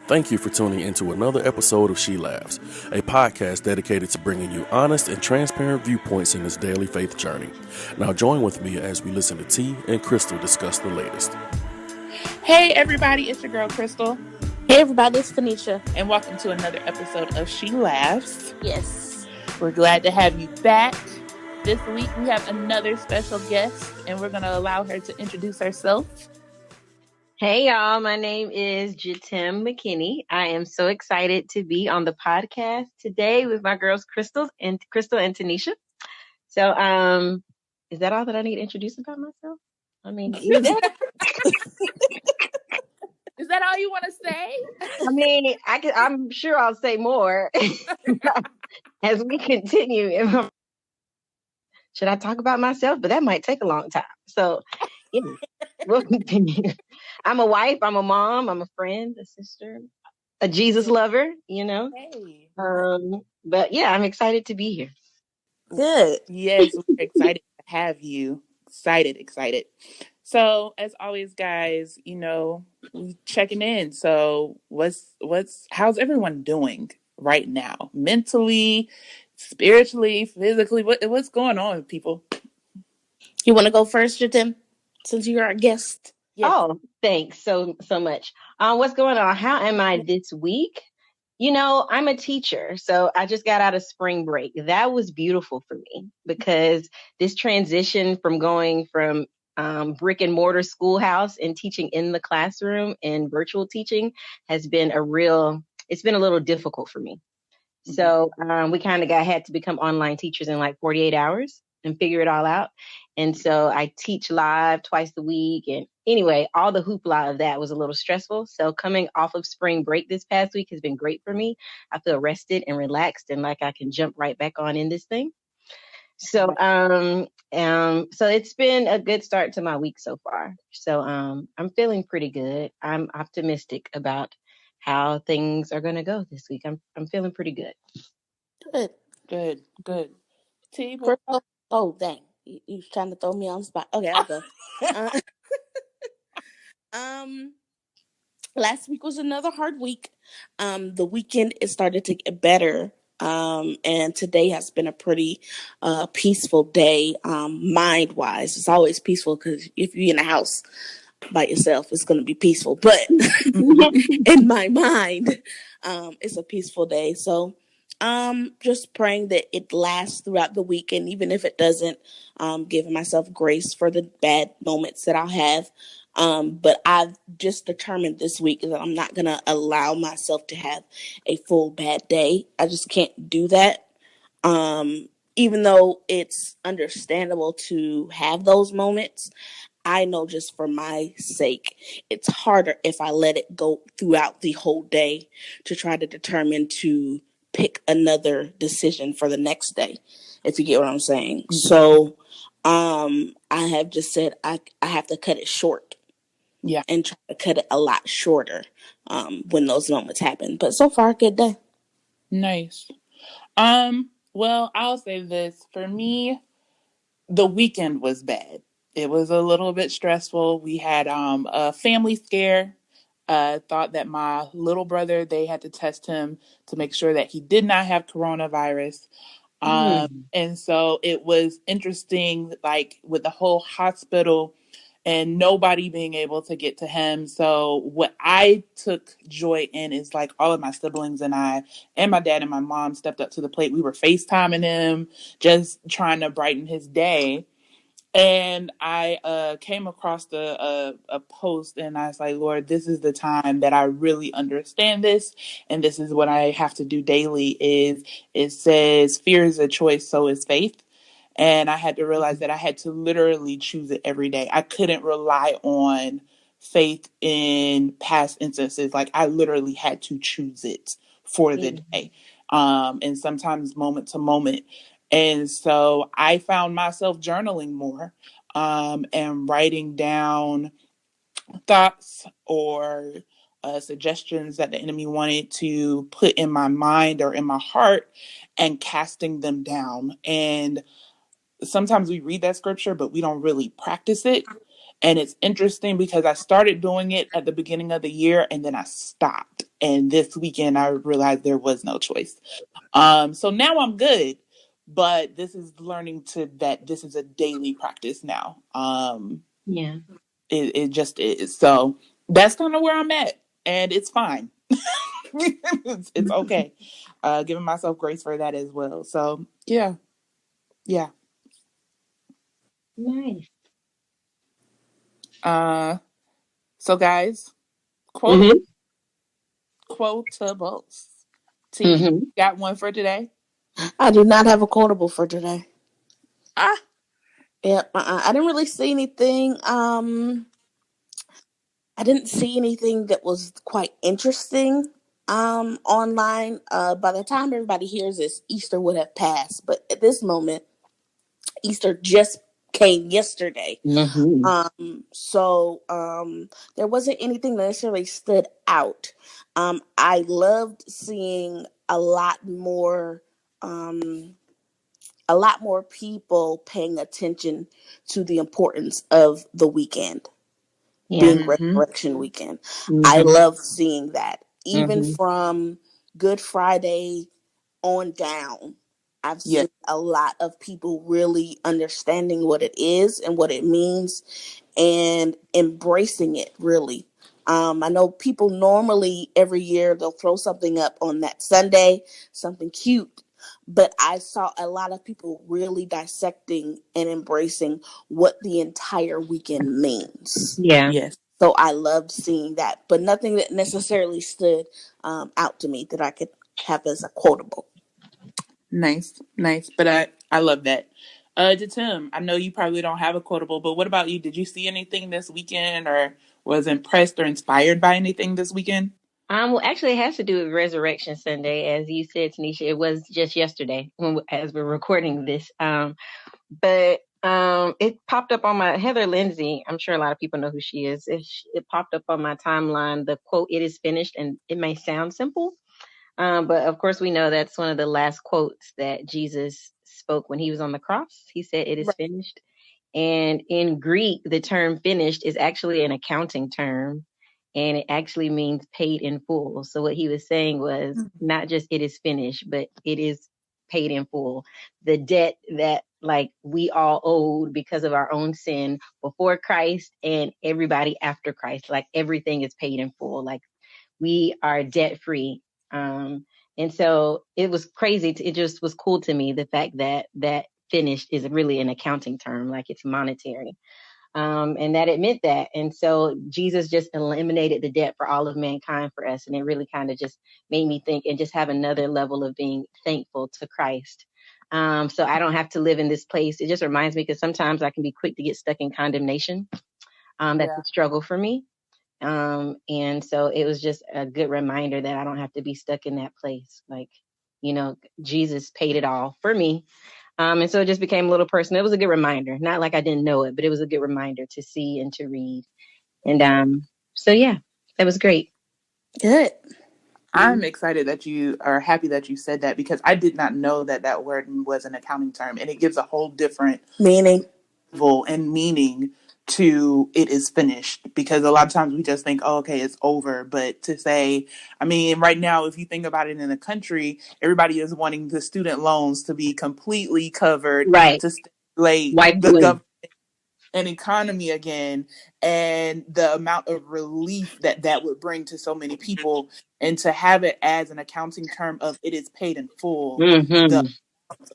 Thank you for tuning into another episode of She Laughs, a podcast dedicated to bringing you honest and transparent viewpoints in this daily faith journey. Now join with me as we listen to T and Kristal discuss the latest. Hey everybody, it's your girl Kristal. Hey everybody, it's Tanisha. And welcome to another episode of She Laughs. Yes. We're glad to have you back. This week we have another special guest and we're going to allow her to introduce herself. Hey y'all, my name is Jetaime Mckinney. I am so excited to be on the podcast today with my girls Kristal and Tanisha. So, is that all that I need to introduce about myself? I mean, is that all you want to say? I mean, I'm sure I'll say more as we continue. Should I talk about myself? But that might take a long time. So, yeah, we'll continue. I'm a wife, I'm a mom, I'm a friend, a sister, a Jesus lover, you know. Hey. But yeah, I'm excited to be here. Good. Yes, we're excited to have you. Excited. So, as always, guys, you know, we checking in. So, how's everyone doing right now? Mentally, spiritually, physically? What's going on with people? You want to go first, Jetaime, since you're our guest? Yes. Oh, thanks so much. What's going on? How am I this week? You know, I'm a teacher, so I just got out of spring break. That was beautiful for me because this transition from going from brick and mortar schoolhouse and teaching in the classroom and virtual teaching has been it's been a little difficult for me. Mm-hmm. So we kind of had to become online teachers in like 48 hours and figure it all out. And so I teach live twice a week. And anyway, all the hoopla of that was a little stressful. So coming off of spring break this past week has been great for me. I feel rested and relaxed and like I can jump right back on in this thing. So, so it's been a good start to my week so far. So, I'm feeling pretty good. I'm optimistic about how things are going to go this week. I'm feeling pretty good. Good. T, oh, dang. You trying to throw me on the spot. Okay, I'll go. Last week was another hard week. The weekend it started to get better. And today has been a pretty peaceful day, mind-wise. It's always peaceful because if you're in the house by yourself, it's going to be peaceful. But in my mind, it's a peaceful day. So just praying that it lasts throughout the week. And even if it doesn't, giving myself grace for the bad moments that I'll have. But I've just determined this week that I'm not going to allow myself to have a full bad day. I just can't do that. Even though it's understandable to have those moments, I know just for my sake, it's harder if I let it go throughout the whole day to try to determine to pick another decision for the next day, if you get what I'm saying. Mm-hmm. So I have just said I have to cut it short. Yeah. And try to cut it a lot shorter when those moments happen. But so far, good day. Nice. Well, I'll say this. For me, the weekend was bad. It was a little bit stressful. We had a family scare. Thought that my little brother, they had to test him to make sure that he did not have coronavirus. And so it was interesting, like with the whole hospital and nobody being able to get to him. So what I took joy in is like all of my siblings and I and my dad and my mom stepped up to the plate. We were FaceTiming him, just trying to brighten his day. And I came across a post and I was like, Lord, this is the time that I really understand this. And this is what I have to do daily is it says fear is a choice, so is faith. And I had to realize that I had to literally choose it every day. I couldn't rely on faith in past instances. Like I literally had to choose it for the day. And sometimes moment to moment. And so I found myself journaling more and writing down thoughts or suggestions that the enemy wanted to put in my mind or in my heart and casting them down. And sometimes we read that scripture, but we don't really practice it. And it's interesting because I started doing it at the beginning of the year and then I stopped. And this weekend, I realized there was no choice. So now I'm good, but this is learning to that this is a daily practice now. Yeah. It just is. So that's kind of where I'm at, and it's fine. It's okay. Giving myself grace for that as well. So yeah, yeah. Nice. Uh, so guys, quotable, Mm-hmm. quotables. T, Mm-hmm. got one for today? I do not have a quotable for today. Ah, Yep, I didn't really see anything. I didn't see anything that was quite interesting online. By the time everybody hears this, Easter would have passed. But at this moment, Easter just came yesterday. Mm-hmm. So there wasn't anything that necessarily stood out. I loved seeing um, a lot more people paying attention to the importance of the weekend Yeah. being mm-hmm. Resurrection Weekend. I Mm-hmm. love seeing that. Even Mm-hmm. from Good Friday on down, I've Yes, seen a lot of people really understanding what it is and what it means and embracing it really. I know people normally every year they'll throw something up on that Sunday, something cute, but I saw a lot of people really dissecting and embracing what the entire weekend means. Yeah. yes. So I loved seeing that, but nothing that necessarily stood out to me that I could have as a quotable. Nice, nice. But I love that. To Tim, I know you probably don't have a quotable, but what about you? Did you see anything this weekend, or was impressed or inspired by anything this weekend? Well, actually, it has to do with Resurrection Sunday, as you said, Tanisha. It was just yesterday as we're recording this. But it popped up on my Heather Lindsay. I'm sure a lot of people know who she is. It popped up on my timeline. The quote, "It is finished," and it may sound simple, but of course, we know that's one of the last quotes that Jesus spoke when he was on the cross. He said, "It is Right. finished." And in Greek, the term finished is actually an accounting term, and it actually means paid in full. So what he was saying was not just it is finished, but it is paid in full. The debt that like we all owed because of our own sin before Christ and everybody after Christ, like everything is paid in full. Like we are debt free. And so it was crazy. It just was cool to me, the fact that finished is really an accounting term, like it's monetary. And that it meant that. And so Jesus just eliminated the debt for all of mankind for us. And it really kind of just made me think and just have another level of being thankful to Christ. So I don't have to live in this place. It just reminds me because sometimes I can be quick to get stuck in condemnation. That's Yeah. a struggle for me. And so it was just a good reminder that I don't have to be stuck in that place. Like, Jesus paid it all for me. And so it just became a little personal. It was a good reminder. Not like I didn't know it, but it was a good reminder to see and to read. And so yeah, that was great. Good. I'm excited that you are happy that you said that because I did not know that that word was an accounting term, and it gives a whole different Meaning, level and meaning to "it is finished" because a lot of times we just think, oh, okay, it's over. But to say, I mean, right now, if you think about it in the country, everybody is wanting the student loans to be completely covered Right. to stimulate Wiped the away. government and economy again, and the amount of relief that that would bring to so many people, and to have it as an accounting term of "it is paid in full," the Mm-hmm.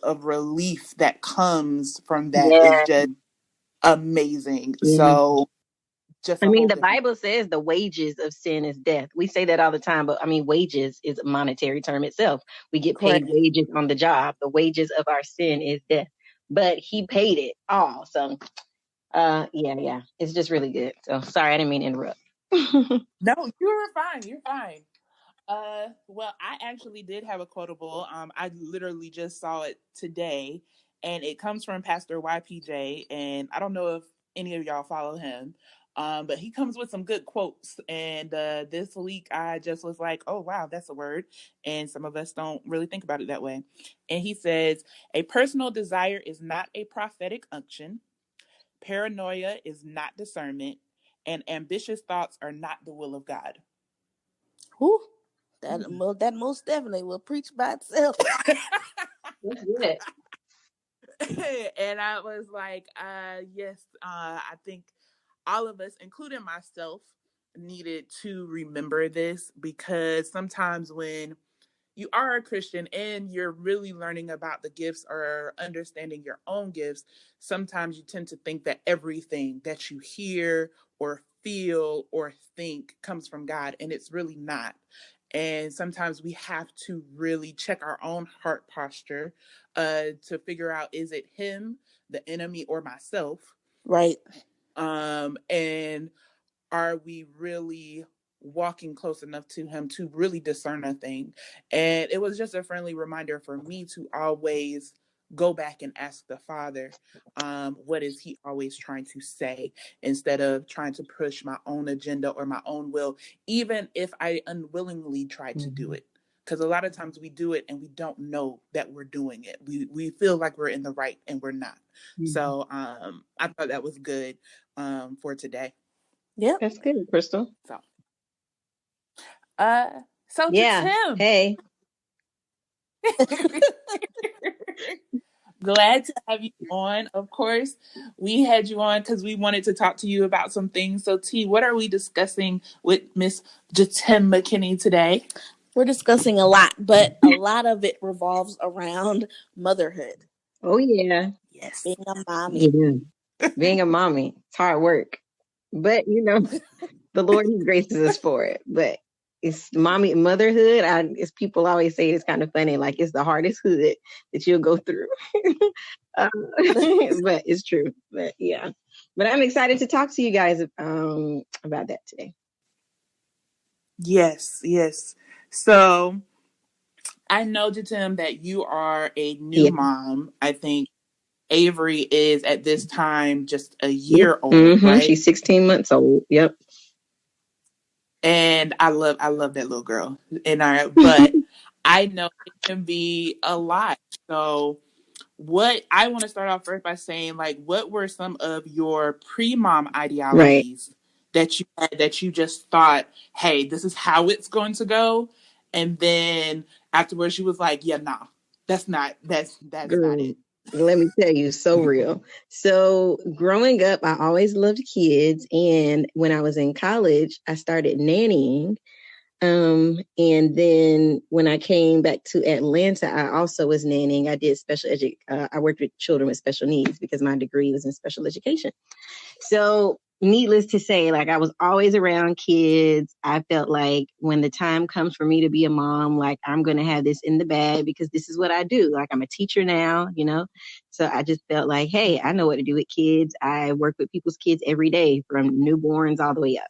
of relief that comes from that is Yeah. just amazing. Yeah. So just I a mean, whole the different. Bible says the wages of sin is death. We say that all the time, but I mean, wages is a monetary term itself. We get paid Correct. wages on the job. The wages of our sin is death, but he paid it all. So, yeah, it's just really good. So sorry, I didn't mean to interrupt. No, you're fine. You're fine. Well, I actually did have a quotable. I literally just saw it today, and it comes from Pastor YPJ. And I don't know if any of y'all follow him, but he comes with some good quotes. And this week, I just was like, "Oh wow, that's a word." And some of us don't really think about it that way. And he says, "A personal desire is not a prophetic unction. Paranoia is not discernment, and ambitious thoughts are not the will of God." who? That most definitely will preach by itself. That's good. And I was like, yes, I think all of us, including myself, needed to remember this, because sometimes when you are a Christian and you're really learning about the gifts or understanding your own gifts, sometimes you tend to think that everything that you hear or feel or think comes from God, and it's really not. And sometimes we have to really check our own heart posture to figure out, is it Him, the enemy, or myself? Right. And are we really walking close enough to Him to really discern a thing? And it was just a friendly reminder for me to always go back and ask the Father, what is He always trying to say, instead of trying to push my own agenda or my own will, even if I unwillingly try to do it. Because a lot of times we do it and we don't know that we're doing it. We feel like we're in the right and we're not. So I thought that was good for today. Yep. That's good, Kristal. So, uh, so to Yeah. Tim, Hey. glad to have you on. Of course, we had you on because we wanted to talk to you about some things. So, T, what are we discussing with Miss Jetaime Mckinney today? We're discussing a lot, but a lot of it revolves around motherhood. Oh yeah. Yes. Being a mommy. Yeah. Being a mommy, it's hard work. But the Lord, He graces us for it. But it's motherhood. It's people always say it's kind of funny, like it's the hardest hood that you'll go through. But it's true. But yeah. But I'm excited to talk to you guys about that today. Yes, yes. So I know, Jetaime, that you are a new Yeah. mom. I think Avery is at this time just a Yep. year old, right? She's 16 months old. Yep. And I love that little girl. But I know it can be a lot. So what I want to start off first by saying, like, what were some of your pre-mom Right. ideologies that you had, that you just thought, hey, this is how it's going to go, and then afterwards you was like, yeah, nah, that's not Girl, it. let me tell you, so real. So growing up, I always loved kids. And when I was in college, I started nannying. And then when I came back to Atlanta, I also was nannying. I did I worked with children with special needs because my degree was in special education. So, needless to say, like I was always around kids. I felt like when the time comes for me to be a mom, like I'm going to have this in the bag because this is what I do. Like I'm a teacher now. So I just felt like, hey, I know what to do with kids. I work with people's kids every day from newborns all the way up.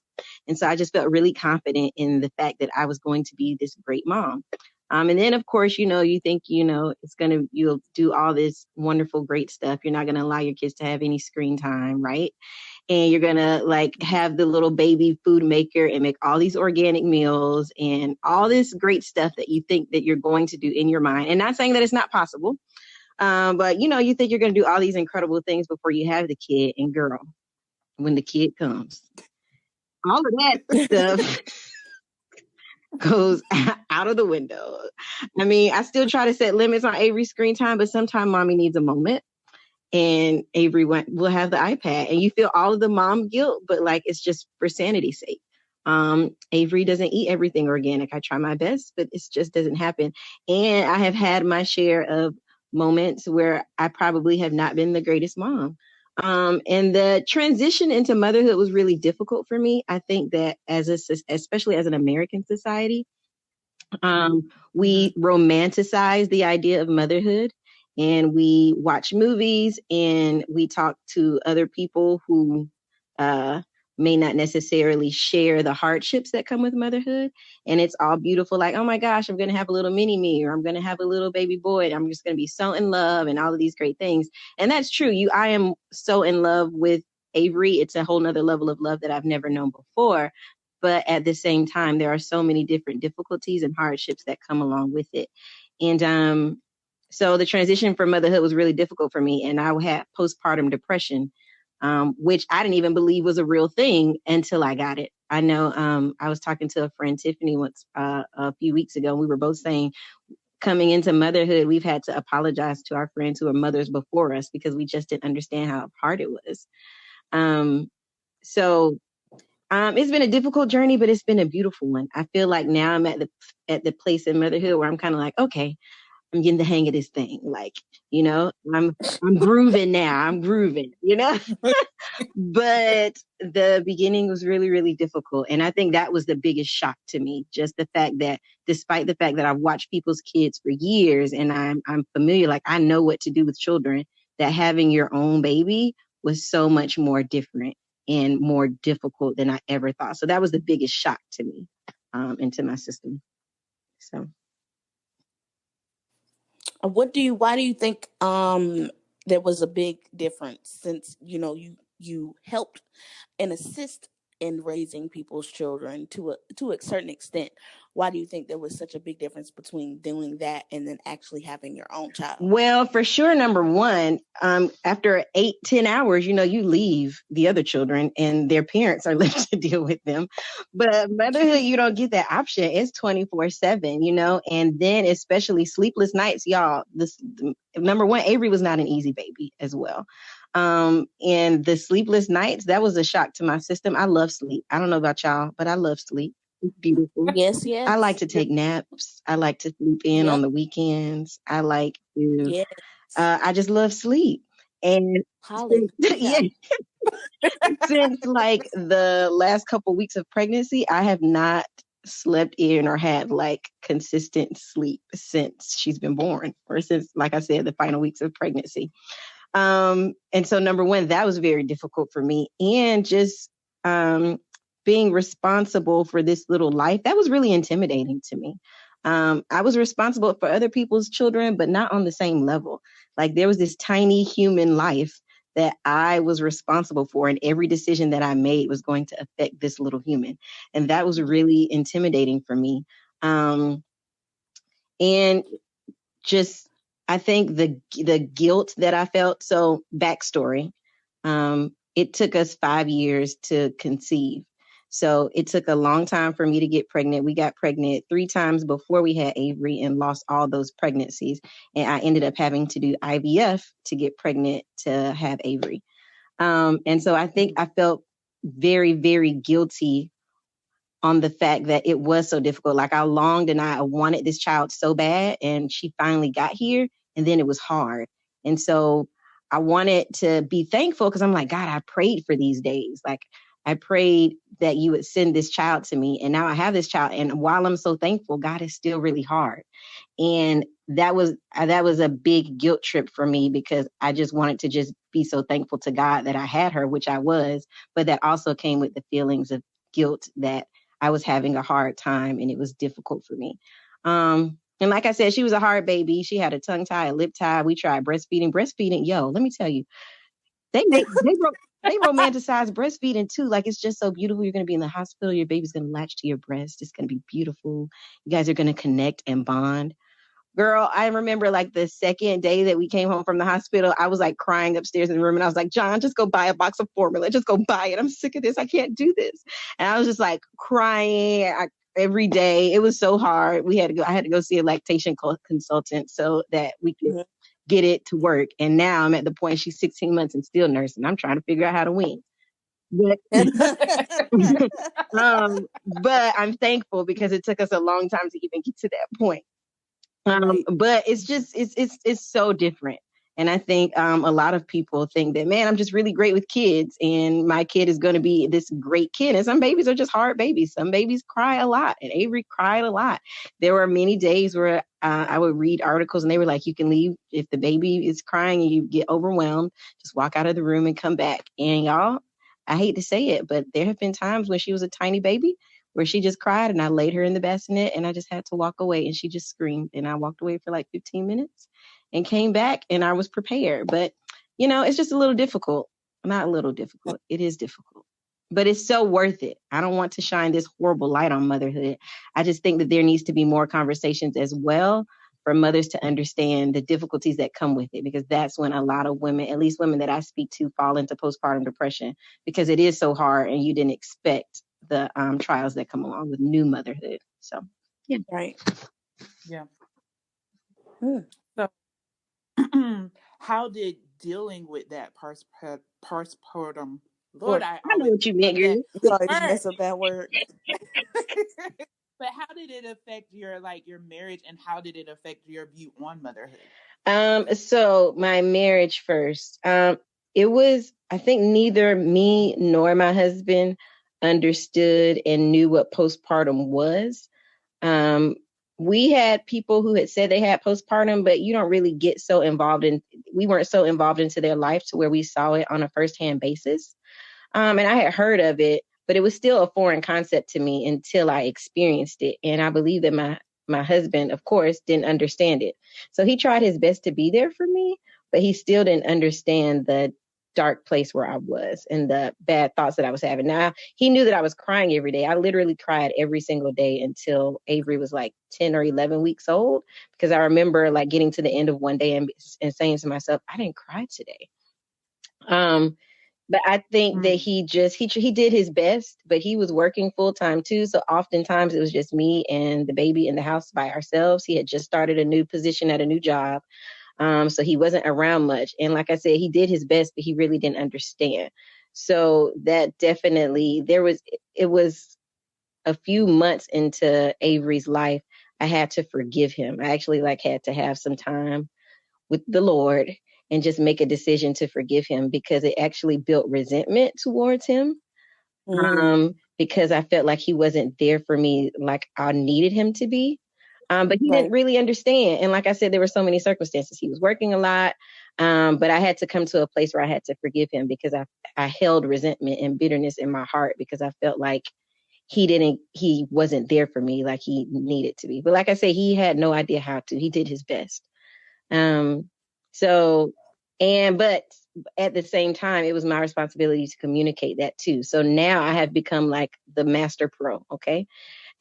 And so I just felt really confident in the fact that I was going to be this great mom. And then, of course, you think, you'll do all this wonderful, great stuff. You're not going to allow your kids to have any screen time, right? And you're going to like have the little baby food maker and make all these organic meals and all this great stuff that you think that you're going to do in your mind. And not saying that it's not possible, but you think you're going to do all these incredible things before you have the kid. And girl, when the kid comes, all of that stuff goes out of the window. I mean, I still try to set limits on Avery's screen time, but sometimes mommy needs a moment. And Avery will have the iPad, and you feel all of the mom guilt, but like it's just for sanity's sake. Avery doesn't eat everything organic. I try my best, but it just doesn't happen. And I have had my share of moments where I probably have not been the greatest mom. And the transition into motherhood was really difficult for me. I think that especially as an American society, we romanticize the idea of motherhood, and we watch movies and we talk to other people who may not necessarily share the hardships that come with motherhood. And it's all beautiful, like, oh my gosh, I'm going to have a little mini me, or I'm going to have a little baby boy. And I'm just going to be so in love and all of these great things. And that's true. I am so in love with Avery. It's a whole nother level of love that I've never known before. But at the same time, there are so many different difficulties and hardships that come along with it. And so the transition from motherhood was really difficult for me. And I had postpartum depression, which I didn't even believe was a real thing until I got it. I know I was talking to a friend, Tiffany, once a few weeks ago, and we were both saying coming into motherhood, we've had to apologize to our friends who were mothers before us because we just didn't understand how hard it was. So it's been a difficult journey, but it's been a beautiful one. I feel like now I'm at the place in motherhood where I'm kind of like, okay, I'm getting the hang of this thing. Like, I'm grooving now. I'm grooving, But the beginning was really, really difficult. And I think that was the biggest shock to me. Just the fact that despite the fact that I've watched people's kids for years and I'm familiar, like I know what to do with children, that having your own baby was so much more different and more difficult than I ever thought. So that was the biggest shock to me, into my system. So. Why do you think there was a big difference, since you helped and assist in raising people's children to a certain extent? Why do you think there was such a big difference between doing that and then actually having your own child? Well, for sure, number one, after 8-10 hours, you leave the other children and their parents are left to deal with them. But motherhood, you don't get that option. It's 24/7, and then especially sleepless nights, y'all. Number one, Avery was not an easy baby as well. And the sleepless nights, that was a shock to my system. I love sleep. I don't know about y'all, but I love sleep. It's beautiful. Yes. I like to take naps. I like to sleep in on the weekends. I like to, I just love sleep. And since like the last couple weeks of pregnancy, I have not slept in or had like consistent sleep since she's been born, or since, like I said, the final weeks of pregnancy. And so number one, that was very difficult for me. And just being responsible for this little life, that was really intimidating to me. I was responsible for other people's children, but not on the same level. Like there was this tiny human life that I was responsible for, and every decision that I made was going to affect this little human. And that was really intimidating for me. And just, I think the guilt that I felt. So backstory, it took us 5 years to conceive. So it took a long time for me to get pregnant. We got pregnant 3 times before we had Avery and lost all those pregnancies. And I ended up having to do IVF to get pregnant to have Avery. And so I think I felt very, very guilty on the fact that it was so difficult. Like I longed and I wanted this child so bad, and she finally got here, and then it was hard. And so I wanted to be thankful because I'm like, God, I prayed for these days. Like I prayed that you would send this child to me, and now I have this child. And while I'm so thankful, God is still really hard. And that was a big guilt trip for me, because I just wanted to just be so thankful to God that I had her, which I was, but that also came with the feelings of guilt that I was having a hard time and it was difficult for me. And like I said, she was a hard baby. She had a tongue tie, a lip tie. We tried breastfeeding. Yo, let me tell you, they romanticize breastfeeding too. Like it's just so beautiful. You're going to be in the hospital. Your baby's going to latch to your breast. It's going to be beautiful. You guys are going to connect and bond. Girl, I remember like the second day that we came home from the hospital, I was like crying upstairs in the room, and I was like, John, just go buy a box of formula. Just go buy it. I'm sick of this. I can't do this. And I was just like crying every day. It was so hard. I had to go see a lactation consultant so that we could get it to work. And now I'm at the point, she's 16 months and still nursing. I'm trying to figure out how to wean. But, but I'm thankful because it took us a long time to even get to that point. But it's just, it's so different. And I think a lot of people think that, man, I'm just really great with kids and my kid is going to be this great kid. And some babies are just hard babies. Some babies cry a lot, and Avery cried a lot. There were many days where I would read articles and they were like, you can leave if the baby is crying and you get overwhelmed, just walk out of the room and come back. And y'all, I hate to say it, but there have been times when she was a tiny baby where she just cried and I laid her in the bassinet and I just had to walk away, and she just screamed, and I walked away for like 15 minutes and came back and I was prepared. But, it's just a little difficult. Not a little difficult. It is difficult, but it's so worth it. I don't want to shine this horrible light on motherhood. I just think that there needs to be more conversations as well for mothers to understand the difficulties that come with it, because that's when a lot of women, at least women that I speak to, fall into postpartum depression, because it is so hard and you didn't expect the trials that come along with new motherhood. So, yeah. Right. Yeah. Hmm. So, how did dealing with that postpartum, Lord, Or I I know always what you mess meant, up that girl. you always word. mess up that word. But how did it affect your your marriage, and how did it affect your view on motherhood? So my marriage first. It was, I think neither me nor my husband understood and knew what postpartum was. Um, we had people who had said they had postpartum, but you don't really get so involved we weren't so involved into their life to where we saw it on a firsthand basis. And I had heard of it, but it was still a foreign concept to me until I experienced it. And I believe that my husband, of course, didn't understand it. So he tried his best to be there for me, but he still didn't understand the dark place where I was and the bad thoughts that I was having. Now, he knew that I was crying every day. I literally cried every single day until Avery was like 10 or 11 weeks old, because I remember like getting to the end of one day and saying to myself, I didn't cry today. But I think that Mm. he did his best, but he was working full time too. So oftentimes it was just me and the baby in the house by ourselves. He had just started a new position at a new job. So he wasn't around much. And like I said, he did his best, but he really didn't understand. So that definitely it was a few months into Avery's life. I had to forgive him. I actually had to have some time with the Lord and just make a decision to forgive him, because it actually built resentment towards him. Mm. Because I felt like he wasn't there for me like I needed him to be. But he didn't Right. really understand. And like I said, there were so many circumstances. He was working a lot. But I had to come to a place where I had to forgive him, because I held resentment and bitterness in my heart, because I felt like he wasn't there for me like he needed to be. But like I said, he had no idea how to. He did his best. Um, so, but at the same time, it was my responsibility to communicate that too. So now I have become like the master pro, okay?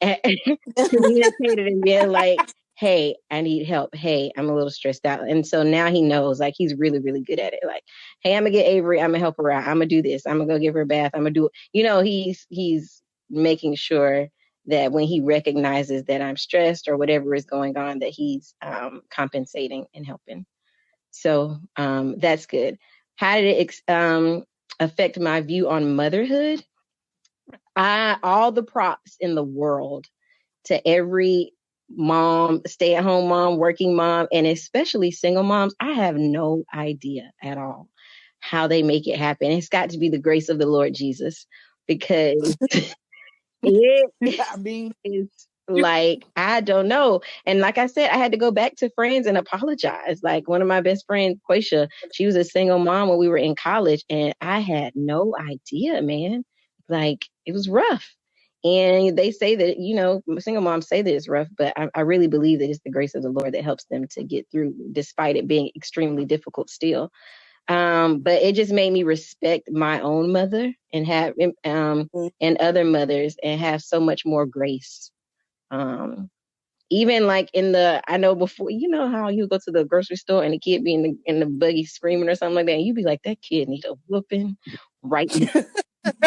Communicated and being like, hey, I need help. Hey, I'm a little stressed out. And so now he knows, like, he's really, really good at it. Like, hey, I'm gonna get Avery, I'm gonna help her out. I'm gonna do this. I'm gonna go give her a bath. I'm gonna do it. He's making sure that when he recognizes that I'm stressed or whatever is going on, that he's compensating and helping. So that's good. How did it affect my view on motherhood? All the props in the world to every mom, stay-at-home mom, working mom, and especially single moms. I have no idea at all how they make it happen. It's got to be the grace of the Lord Jesus, because it I mean, is like, I don't know. And like I said, I had to go back to friends and apologize. Like one of my best friends, Quaisha, she was a single mom when we were in college, and I had no idea, man. Like it was rough. And they say that, single moms say that it's rough, but I really believe that it's the grace of the Lord that helps them to get through, despite it being extremely difficult still. But it just made me respect my own mother and have and other mothers, and have so much more grace. Even like I know before, you know how you go to the grocery store and the kid be in the buggy screaming or something like that, and you be like, that kid need a whooping right now.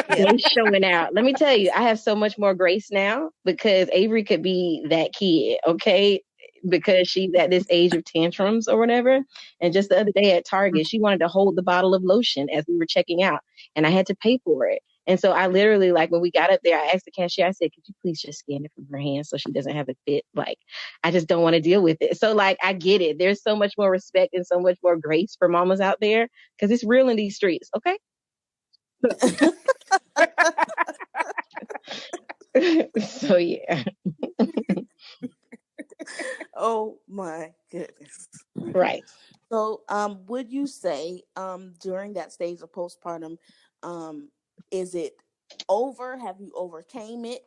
Yeah. They showing out. Let me tell you, I have so much more grace now, because Avery could be that kid, okay? Because she's at this age of tantrums or whatever. And just the other day at Target, she wanted to hold the bottle of lotion as we were checking out, and I had to pay for it. And so I literally, like, when we got up there, I asked the cashier, I said, could you please just scan it from her hand so she doesn't have a fit? Like, I just don't want to deal with it. So, like, I get it. There's so much more respect and so much more grace for mamas out there, because it's real in these streets, okay? So, yeah. Oh my goodness. Right. So, would you say, during that stage of postpartum, is it over? Have you overcame it?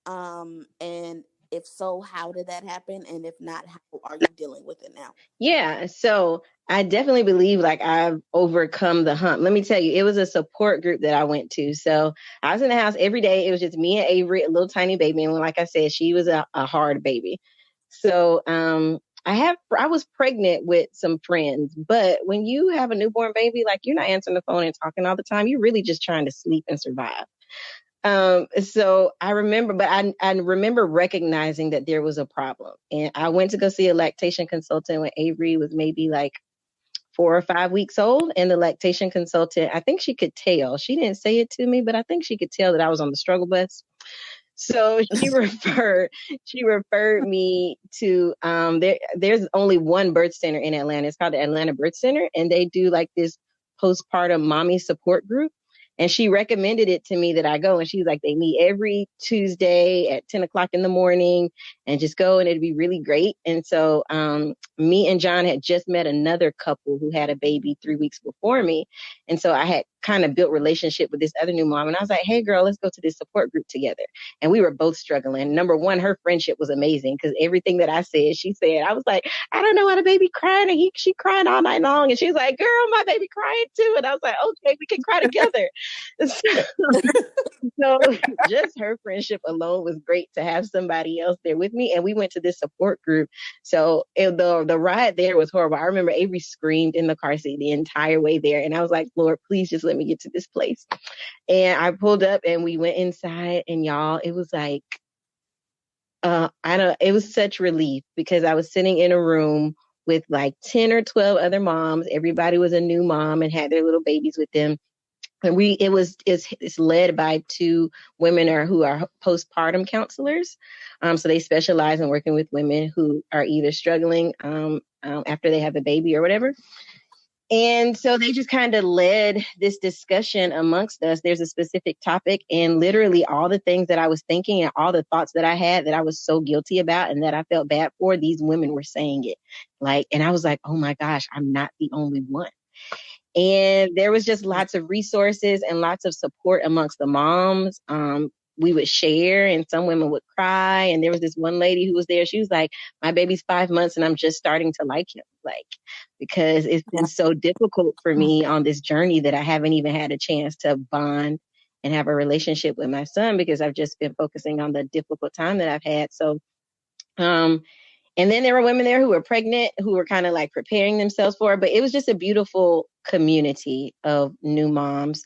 And if so, how did that happen? And if not, how are you dealing with it now? Yeah, so I definitely believe like I've overcome the hump. Let me tell you, it was a support group that I went to. So I was in the house every day. It was just me and Avery, a little tiny baby. And like I said, she was a hard baby. So I was pregnant with some friends, but when you have a newborn baby, like you're not answering the phone and talking all the time. You're really just trying to sleep and survive. So I remember, but I remember recognizing that there was a problem. And I went to go see a lactation consultant when Avery was maybe like 4 or 5 weeks old. And the lactation consultant, I think she could tell. She didn't say it to me, but I think she could tell that I was on the struggle bus. So she referred me to there's only one birth center in Atlanta. It's called the Atlanta Birth Center, and they do like this postpartum mommy support group. And she recommended it to me that I go. And she's like, they meet every Tuesday at 10 o'clock in the morning, and just go, and it'd be really great. And so me and John had just met another couple who had a baby 3 weeks before me. And so I had kind of built relationship with this other new mom. And I was like, hey girl, let's go to this support group together. And we were both struggling. Number one, her friendship was amazing because everything that I said, she said. I was like, I don't know why the baby crying. And she crying all night long. And she was like, girl, my baby crying too. And I was like, okay, we can cry together. So just her friendship alone was great to have somebody else there with me. And we went to this support group. So the ride there was horrible. I remember Avery screamed in the car seat the entire way there. And I was like, Lord, please just let me get to this place. And I pulled up and we went inside, and y'all, it was like, it was such relief because I was sitting in a room with like 10 or 12 other moms. Everybody was a new mom and had their little babies with them. And it's led by two women who are postpartum counselors. So they specialize in working with women who are either struggling after they have a baby or whatever. And so they just kind of led this discussion amongst us. There's a specific topic, and literally all the things that I was thinking and all the thoughts that I had that I was so guilty about and that I felt bad for, these women were saying it. And I was like, oh my gosh, I'm not the only one. And there was just lots of resources and lots of support amongst the moms. We would share, and some women would cry. And there was this one lady who was there. She was like, my baby's 5 months and I'm just starting to like him. Because it's been so difficult for me on this journey that I haven't even had a chance to bond and have a relationship with my son because I've just been focusing on the difficult time that I've had. So, and then there were women there who were pregnant, who were kind of like preparing themselves for it. But it was just a beautiful community of new moms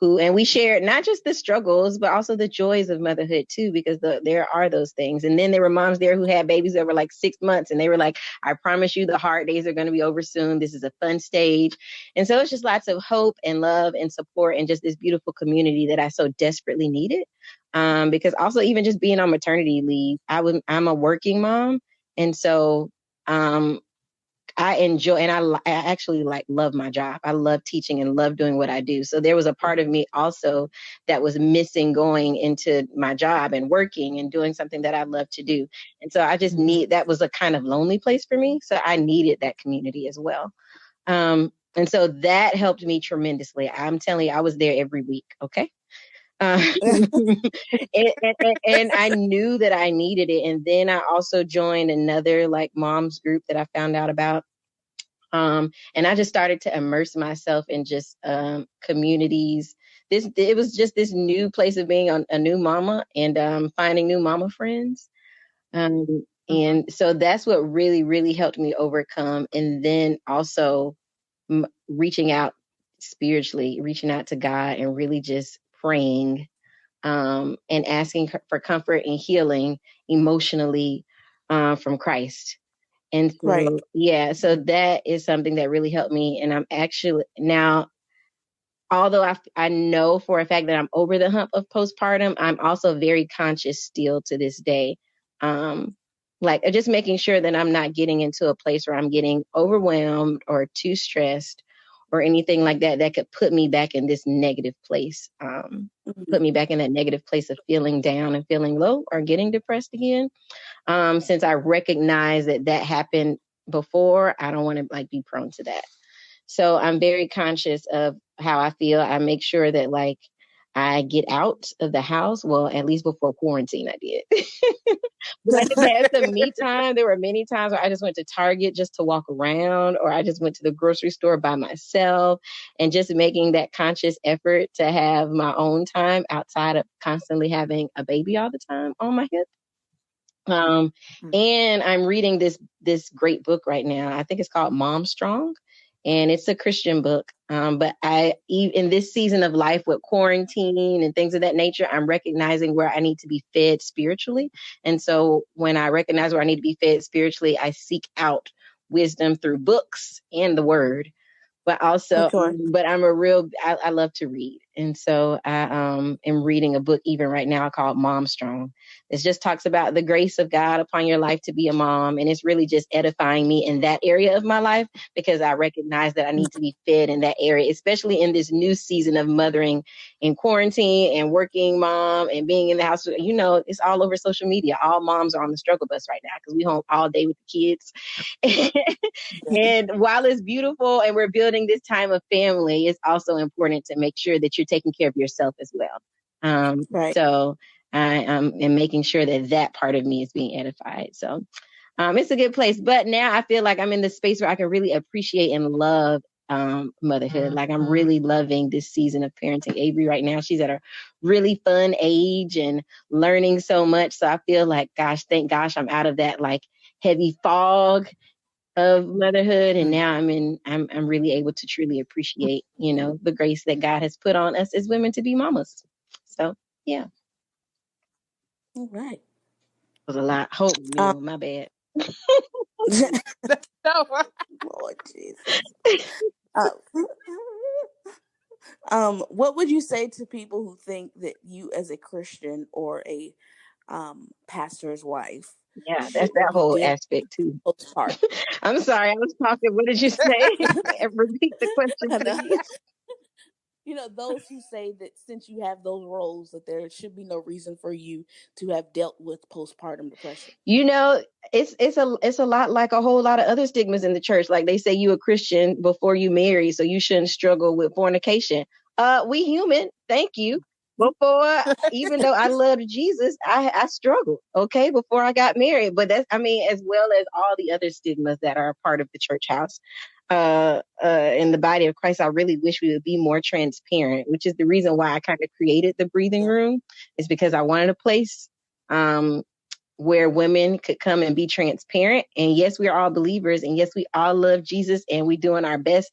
and we shared not just the struggles, but also the joys of motherhood too, because there are those things. And then there were moms there who had babies that were like 6 months, and they were like, I promise you the hard days are going to be over soon. This is a fun stage. And so it's just lots of hope and love and support and just this beautiful community that I so desperately needed. Because also even just being on maternity leave, I'm a working mom. And so I enjoy, and I actually love my job. I love teaching and love doing what I do. So there was a part of me also that was missing going into my job and working and doing something that I love to do. And so I just that was a kind of lonely place for me. So I needed that community as well. And so that helped me tremendously. I'm telling you, I was there every week. Okay. And I knew that I needed it. And then I also joined another moms group that I found out about. And I just started to immerse myself in just communities. It was just this new place of being a new mama and finding new mama friends. And so that's what really, really helped me overcome. And then also reaching out spiritually, reaching out to God and really just praying and asking for comfort and healing emotionally from Christ. And so, so that is something that really helped me. And I'm actually now, although I know for a fact that I'm over the hump of postpartum, I'm also very conscious still to this day. Just making sure that I'm not getting into a place where I'm getting overwhelmed or too stressed or anything like that could put me back in this negative place, put me back in that negative place of feeling down and feeling low or getting depressed again. Since I recognize that happened before, I don't want to be prone to that. So I'm very conscious of how I feel. I make sure that I get out of the house. Well, at least before quarantine, I did. But I just had some me time. There were many times where I just went to Target just to walk around, or I just went to the grocery store by myself, and just making that conscious effort to have my own time outside of constantly having a baby all the time on my hip. And I'm reading this great book right now. I think it's called Mom Strong. and it's a Christian book. But in this season of life with quarantine and things of that nature, I'm recognizing where I need to be fed spiritually. And so when I recognize where I need to be fed spiritually, I seek out wisdom through books and the word. But also, Okay. but I love to read. And so I am reading a book even right now called Mom Strong. It just talks about the grace of God upon your life to be a mom. And it's really just edifying me in that area of my life, because I recognize that I need to be fed in that area, especially in this new season of mothering in quarantine and working mom and being in the house. You know, it's all over social media. All moms are on the struggle bus right now because we home all day with the kids. And while it's beautiful and we're building this time of family, it's also important to make sure that you're taking care of yourself as well. Right. So I am making sure that that part of me is being edified. So it's a good place. But now I feel like I'm in the space where I can really appreciate and love motherhood. Like I'm really loving this season of parenting Avery right now. She's at a really fun age and learning so much. So I feel like, gosh, thank gosh I'm out of that like heavy fog of motherhood, and now I'm really able to truly appreciate, you know, the grace that God has put on us as women to be mamas. So yeah, All right. it was a lot. Hope mule, my bad. Lord Jesus. What would you say to people who think that you, as a Christian or a pastor's wife, Yeah, that's that shouldn't whole deal aspect too. with postpartum? I'm sorry, I was talking. What did you say? Repeat the question, please. Those who say that since you have those roles, that there should be no reason for you to have dealt with postpartum depression. You know, it's a lot like a whole lot of other stigmas in the church. Like they say you a Christian before you marry, so you shouldn't struggle with fornication. We human, thank you. Before, even though I loved Jesus, I struggled, okay, before I got married. But that's, I mean, as well as all the other stigmas that are a part of the church house. In the body of Christ, I really wish we would be more transparent, which is the reason why I kind of created the breathing room, is because I wanted a place where women could come and be transparent. And yes, we are all believers. And yes, we all love Jesus and we doing our best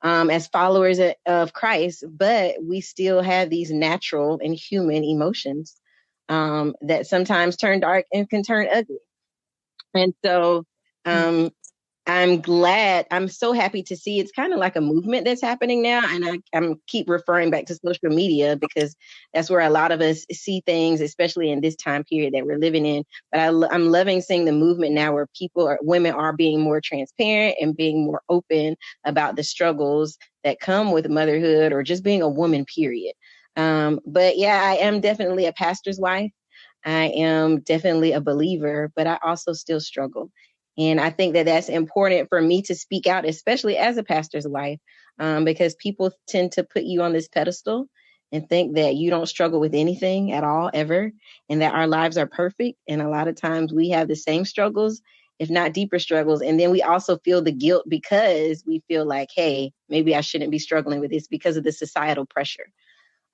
as followers of Christ, but we still have these natural and human emotions that sometimes turn dark and can turn ugly. And so I'm so happy to see it's kind of like a movement that's happening now. And I'm keep referring back to social media because that's where a lot of us see things, especially in this time period that we're living in. But I'm loving seeing the movement now where women are being more transparent and being more open about the struggles that come with motherhood or just being a woman, period. But yeah, I am definitely a pastor's wife. I am definitely a believer, but I also still struggle. And I think that that's important for me to speak out, especially as a pastor's wife, because people tend to put you on this pedestal and think that you don't struggle with anything at all, ever, and that our lives are perfect. And a lot of times we have the same struggles, if not deeper struggles. And then we also feel the guilt because we feel like, hey, maybe I shouldn't be struggling with this because of the societal pressure.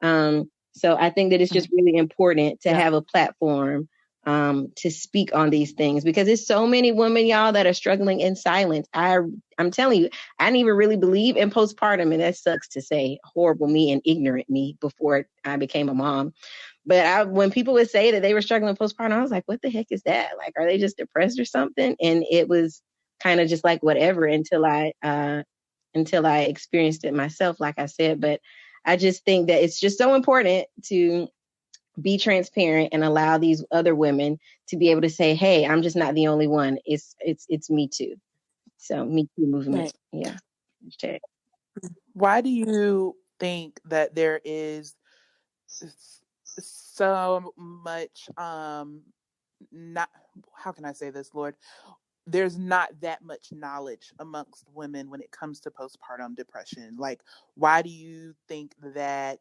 So I think that it's just really important to have a platform to speak on these things, because there's so many women, y'all, that are struggling in silence. I'm telling you, I didn't even really believe in postpartum, and that sucks to say, horrible me and ignorant me before I became a mom. But when people would say that they were struggling postpartum, I was like, what the heck is that? Like, are they just depressed or something? And it was kind of just like whatever until I experienced it myself, like I said. But I just think that it's just so important to be transparent and allow these other women to be able to say, hey, I'm just not the only one. It's me too. So Me Too movement. Right. Yeah. Why do you think that there is so much not, how can I say this, Lord? There's not that much knowledge amongst women when it comes to postpartum depression. Like, why do you think that